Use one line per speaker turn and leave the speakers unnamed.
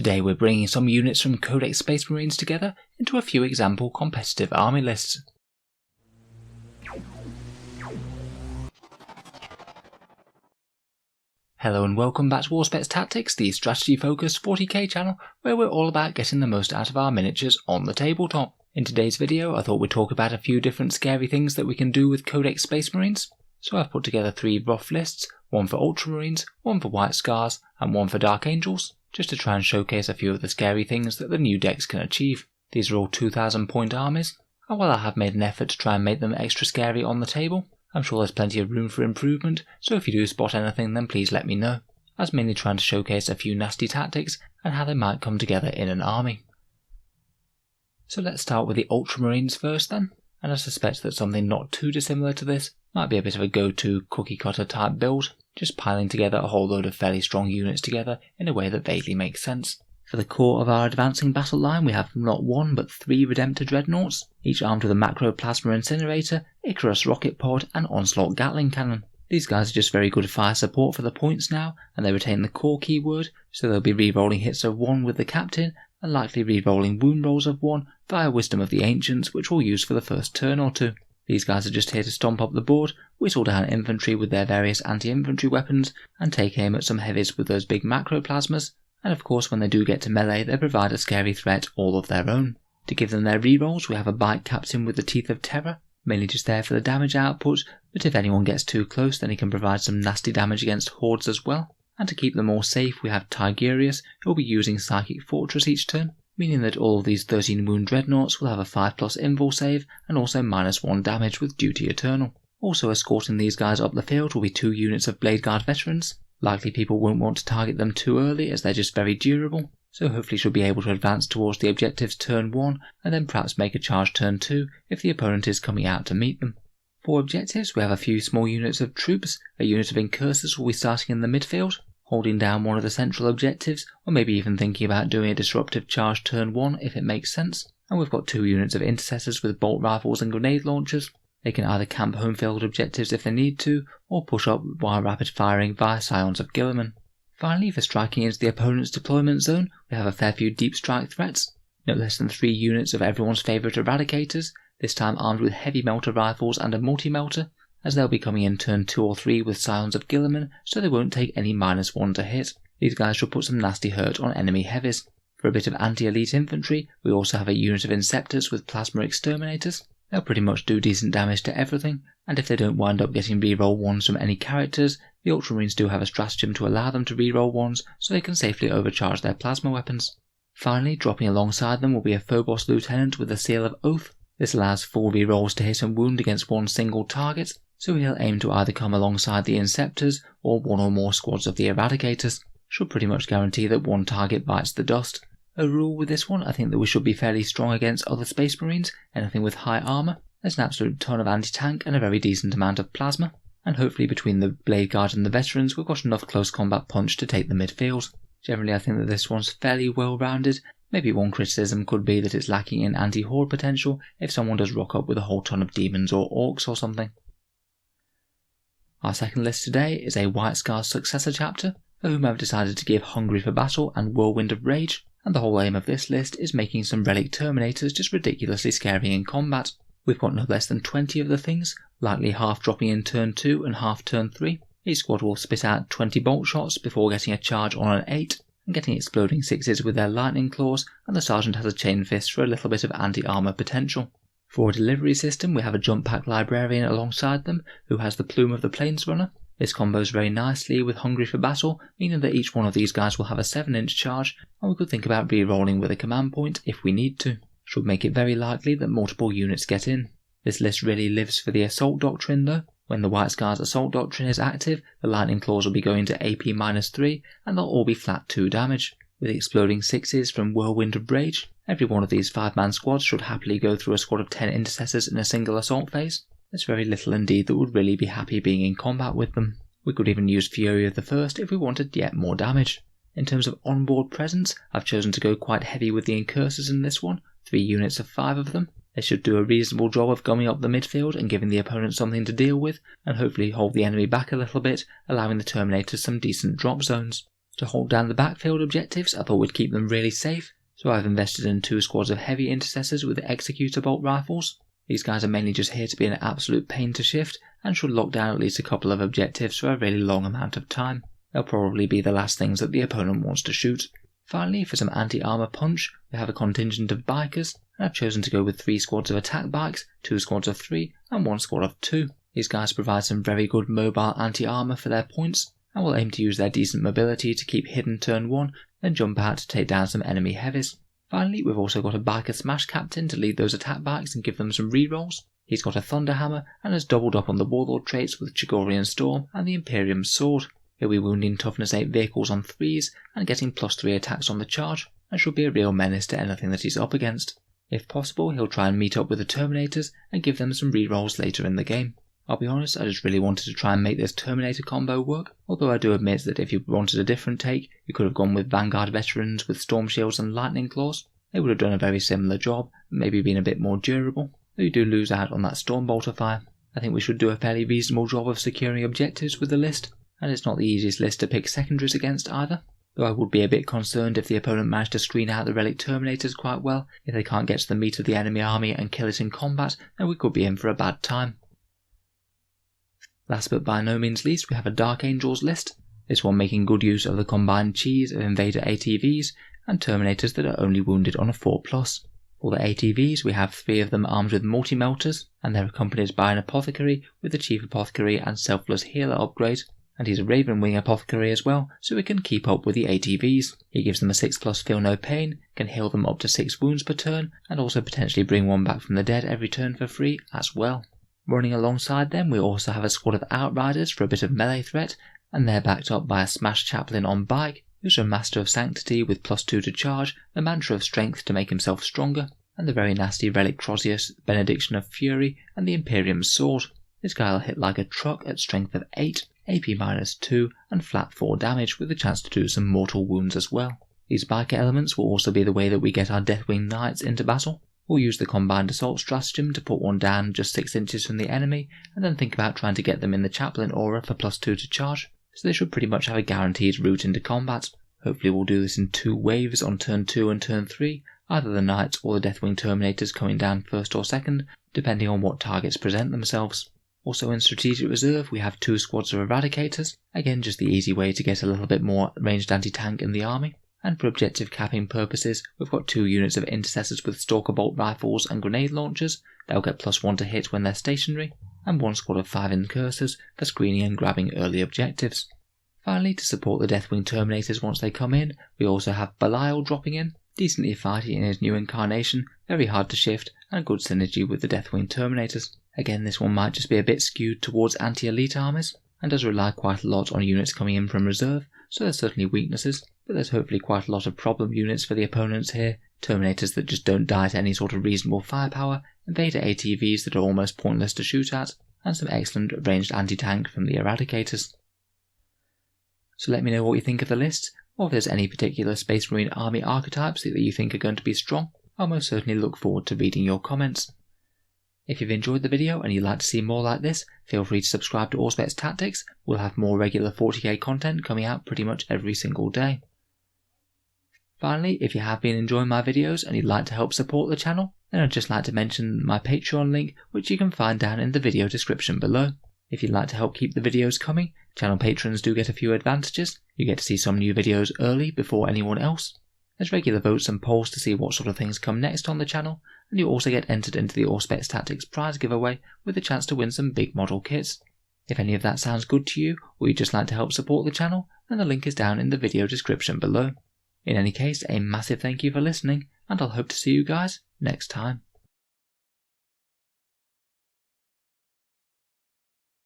Today we're bringing some units from Codex Space Marines together into a few example competitive army lists. Hello and welcome back to Auspex Tactics, the strategy focused 40k channel where we're all about getting the most out of our miniatures on the tabletop. In today's video I thought we'd talk about a few different scary things that we can do with Codex Space Marines. So I've put together 3 rough lists, one for Ultramarines, one for White Scars and one for Dark Angels, just to try and showcase a few of the scary things that the new decks can achieve. These are all 2000 point armies, and while I have made an effort to try and make them extra scary on the table, I'm sure there's plenty of room for improvement, so if you do spot anything then please let me know. I was mainly trying to showcase a few nasty tactics and how they might come together in an army. So let's start with the Ultramarines first then, and I suspect that something not too dissimilar to this might be a bit of a go-to cookie cutter type build, just piling together a whole load of fairly strong units together in a way that vaguely makes sense. For the core of our advancing battle line we have not 1 but 3 Redemptor Dreadnoughts, each armed with a Macroplasma Incinerator, Icarus Rocket Pod and Onslaught Gatling Cannon. These guys are just very good fire support for the points now, and they retain the core keyword, so they'll be re-rolling hits of 1 with the captain, and likely re-rolling wound rolls of 1 via Wisdom of the Ancients, which we'll use for the first turn or 2. These guys are just here to stomp up the board, whittle down infantry with their various anti-infantry weapons, and take aim at some heavies with those big Macroplasmas, and of course when they do get to melee they provide a scary threat all of their own. To give them their rerolls we have a Bite Captain with the Teeth of Terror, mainly just there for the damage output, but if anyone gets too close then he can provide some nasty damage against hordes as well. And to keep them all safe we have Tigurius, who will be using Psychic Fortress each turn, meaning that all of these 13 wound dreadnoughts will have a 5+ invul save and also -1 damage with Duty Eternal. Also escorting these guys up the field will be 2 units of Blade Guard veterans. Likely people won't want to target them too early as they're just very durable, so hopefully should be able to advance towards the objectives turn 1 and then perhaps make a charge turn 2 if the opponent is coming out to meet them. For objectives we have a few small units of troops. A unit of Incursors will be starting in the midfield, holding down one of the central objectives, or maybe even thinking about doing a disruptive charge turn 1 if it makes sense. And we've got 2 units of Intercessors with bolt rifles and grenade launchers. They can either camp home field objectives if they need to, or push up while rapid firing via Scions of Guilliman. Finally, for striking into the opponent's deployment zone, we have a fair few deep strike threats. No less than 3 units of everyone's favourite Eradicators, this time armed with heavy melter rifles and a multi-melter, as they'll be coming in turn 2 or 3 with Scions of Guilliman, so they won't take any -1 to hit. These guys should put some nasty hurt on enemy heavies. For a bit of anti-elite infantry, we also have a unit of Inceptors with Plasma Exterminators. They'll pretty much do decent damage to everything, and if they don't wind up getting reroll 1s from any characters, the Ultramarines do have a stratagem to allow them to reroll 1s so they can safely overcharge their plasma weapons. Finally, dropping alongside them will be a Phobos Lieutenant with the Seal of Oath. This allows full rerolls to hit and wound against one single target, so he'll aim to either come alongside the Inceptors or 1 or more squads of the Eradicators. Should pretty much guarantee that one target bites the dust. Overall with this one I think that we should be fairly strong against other Space Marines, anything with high armour. There's an absolute ton of anti-tank and a very decent amount of plasma, and hopefully between the Blade Guard and the veterans we've got enough close combat punch to take the midfield. Generally I think that this one's fairly well rounded. Maybe one criticism could be that it's lacking in anti-horde potential if someone does rock up with a whole ton of demons or orcs or something. Our second list today is a White Scars successor chapter, for whom I've decided to give Hungry for Battle and Whirlwind of Rage, and the whole aim of this list is making some Relic Terminators just ridiculously scary in combat. We've got no less than 20 of the things, likely half dropping in turn 2 and half turn 3. Each squad will spit out 20 bolt shots before getting a charge on an 8, and getting exploding 6s with their lightning claws, and the sergeant has a chain fist for a little bit of anti-armour potential. For a delivery system we have a jump pack librarian alongside them, who has the Plume of the Planesrunner. This combos very nicely with Hungry for Battle, meaning that each one of these guys will have a 7-inch charge, and we could think about re-rolling with a command point if we need to. Should make it very likely that multiple units get in. This list really lives for the Assault Doctrine though. When the White Scars Assault Doctrine is active, the Lightning Claws will be going to AP -3, and they'll all be flat 2 damage. With exploding 6s from Whirlwind of Rage, every one of these 5-man squads should happily go through a squad of 10 Intercessors in a single assault phase. There's very little indeed that would really be happy being in combat with them. We could even use Fury of the First if we wanted yet more damage. In terms of onboard presence, I've chosen to go quite heavy with the Incursors in this one, 3 units of 5 of them. They should do a reasonable job of gumming up the midfield and giving the opponent something to deal with, and hopefully hold the enemy back a little bit, allowing the Terminators some decent drop zones. To hold down the backfield objectives, I thought we'd keep them really safe, so I've invested in 2 squads of heavy intercessors with executor bolt rifles. These guys are mainly just here to be an absolute pain to shift, and should lock down at least a couple of objectives for a really long amount of time. They'll probably be the last things that the opponent wants to shoot. Finally, for some anti-armor punch, we have a contingent of bikers, and I've chosen to go with 3 squads of attack bikes, 2 squads of 3, and 1 squad of 2. These guys provide some very good mobile anti-armor for their points, and will aim to use their decent mobility to keep hidden turn 1, then jump out to take down some enemy heavies. Finally, we've also got a biker smash captain to lead those attack bikes and give them some rerolls. He's got a thunder hammer and has doubled up on the warlord traits with Chigorian Storm and the Imperium Sword. He'll be wounding toughness 8 vehicles on 3s and getting +3 attacks on the charge, and should be a real menace to anything that he's up against. If possible, he'll try and meet up with the Terminators and give them some rerolls later in the game. I'll be honest, I just really wanted to try and make this Terminator combo work, although I do admit that if you wanted a different take, you could have gone with Vanguard Veterans with Storm Shields and Lightning Claws. They would have done a very similar job, maybe been a bit more durable, though you do lose out on that Storm Bolter fire. I think we should do a fairly reasonable job of securing objectives with the list, and it's not the easiest list to pick secondaries against either, though I would be a bit concerned if the opponent managed to screen out the Relic Terminators quite well. If they can't get to the meat of the enemy army and kill it in combat, then we could be in for a bad time. Last but by no means least, we have a Dark Angels list, this one making good use of the combined cheese of Invader ATVs and Terminators that are only wounded on a 4+. For the ATVs, we have 3 of them armed with multi-melters, and they're accompanied by an Apothecary with the Chief Apothecary and Selfless Healer upgrade, and he's a Raven Wing Apothecary as well, so he can keep up with the ATVs. He gives them a 6+ Feel No Pain, can heal them up to 6 wounds per turn, and also potentially bring one back from the dead every turn for free as well. Running alongside them, we also have a squad of Outriders for a bit of melee threat, and they're backed up by a Smash Chaplain on bike, who's a Master of Sanctity with +2 to charge, the Mantra of Strength to make himself stronger, and the very nasty Relic Crozius, Benediction of Fury, and the Imperium Sword. This guy will hit like a truck at strength of 8, AP -2, and flat 4 damage with a chance to do some mortal wounds as well. These biker elements will also be the way that we get our Deathwing Knights into battle. We'll use the combined assault stratagem to put one down just 6 inches from the enemy, and then think about trying to get them in the Chaplain aura for +2 to charge, so they should pretty much have a guaranteed route into combat. Hopefully we'll do this in 2 waves on turn 2 and turn 3, either the Knights or the Deathwing Terminators coming down first or second, depending on what targets present themselves. Also in Strategic Reserve we have 2 squads of Eradicators, again just the easy way to get a little bit more ranged anti-tank in the army. And for objective capping purposes, we've got 2 units of Intercessors with Stalker Bolt Rifles and Grenade Launchers, they'll get +1 to hit when they're stationary, and 1 squad of 5 Incursors for screening and grabbing early objectives. Finally, to support the Deathwing Terminators once they come in, we also have Belial dropping in, decently fighty in his new incarnation, very hard to shift, and good synergy with the Deathwing Terminators. Again, this one might just be a bit skewed towards anti-elite armies, and does rely quite a lot on units coming in from reserve, so there's certainly weaknesses, but there's hopefully quite a lot of problem units for the opponents here, Terminators that just don't die to any sort of reasonable firepower, Invader ATVs that are almost pointless to shoot at, and some excellent ranged anti-tank from the Eradicators. So let me know what you think of the list, or if there's any particular Space Marine army archetypes that you think are going to be strong. I'll most certainly look forward to reading your comments. If you've enjoyed the video and you'd like to see more like this, feel free to subscribe to Auspex Tactics. We'll have more regular 40k content coming out pretty much every single day. Finally, if you have been enjoying my videos and you'd like to help support the channel, then I'd just like to mention my Patreon link, which you can find down in the video description below. If you'd like to help keep the videos coming, channel patrons do get a few advantages. You get to see some new videos early before anyone else. There's regular votes and polls to see what sort of things come next on the channel, and you also get entered into the Auspex Tactics prize giveaway with a chance to win some big model kits. If any of that sounds good to you, or you'd just like to help support the channel, then the link is down in the video description below. In any case, a massive thank you for listening, and I'll hope to see you guys next time.